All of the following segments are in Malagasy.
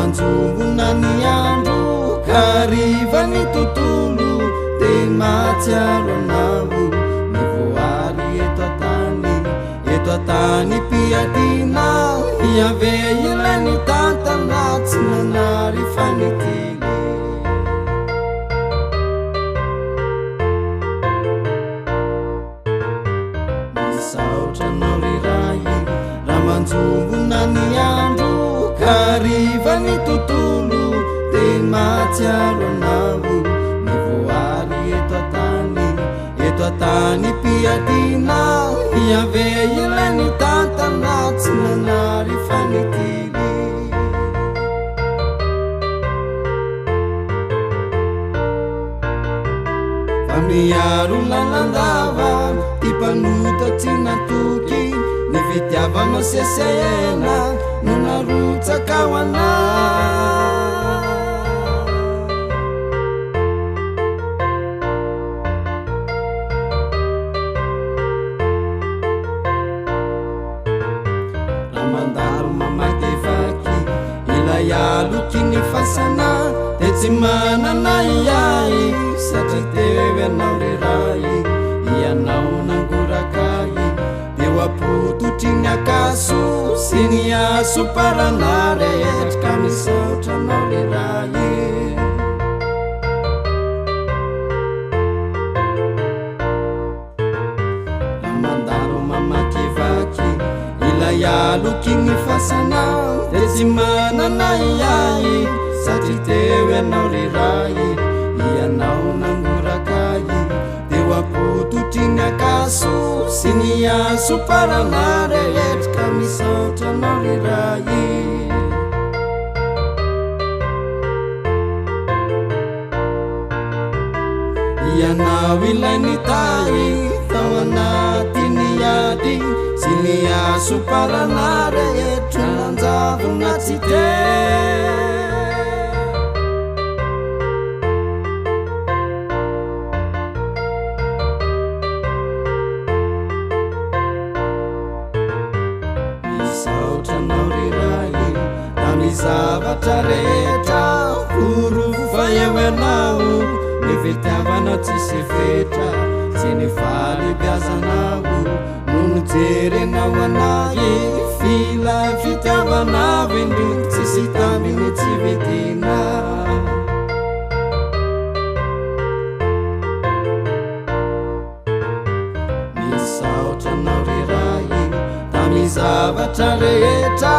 manjongona ny andro kariva ny tontolo de matsiaro anao ny voary eto atany piadina iave ilay ny tantana tsy nanary fanitily misaotranao riray raha manjongona ny andro kariva ny tontolo de matsiaro anao ny voary eto atany piadina iave ilay ny tantana tsy nanary fanitily fa miaro lalandava ty mpanota tsy natoky ny fitiavanao sesena no narotsaka ho anao aloky ny fasana de tsy manana iay satria teo ianao riray ianao nangorakay deo apototry ny akaso sy ny aso parana rehetrika misaotranao riray mandaro mamakivaky ilay aloky ny fasana de tsy manana iay satria teo ianao riray ianao nangorakay deo apototry ny akaso sy ny aso parana rehetrika misaotranao riray ianao ilay ny tay tao anatiny ady sy ny aso parana rehetra nanjavona tsy te misaotranao riray na mizavatra rehetra forofa eo ianao ny fitiavanao tsisy fetra sy ny falibiazanao no nijerenao anay fila fitiavanao indrindry tsisy tambiny tsy vidina misaotranao riray da mizavatra rehetra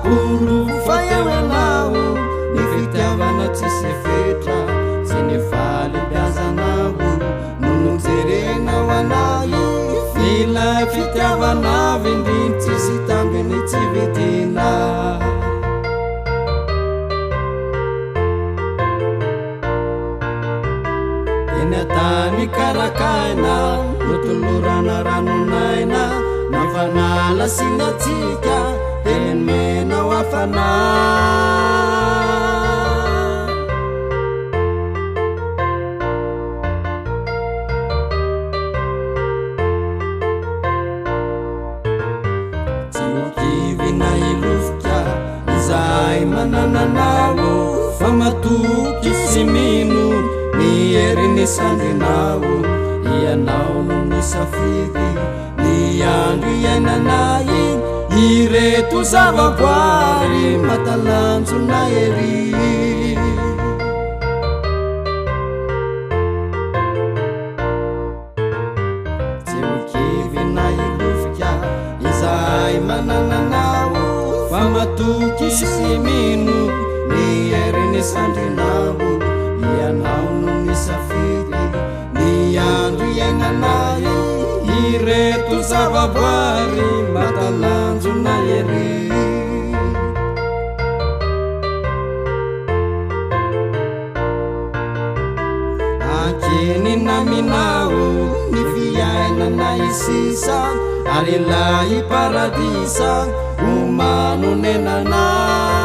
forofa eo ianao ny fitiavanao tsisy fetra sy ny falibiazanao no nijerenao anay fila fitiavanao indrindry tsisy tambiny tsy vidina eny atany karakaina notolorana ranonaina nafanala siny atsika eny menao afana izay manananao fa matoky sy mino ny heriny sandrinao ianao no nisafidy ny andro iainanay ireto zavaboary matalanjo na ery tsy mikivina ilofika izay manananao fa matoky sy mino ny heriny sandrinao ianao no nisafidy ny andro iainanay ireto zavaboary matalanjo na ery akeny naminao ny fiainanay sisa ary lahy paradisa omano nenanay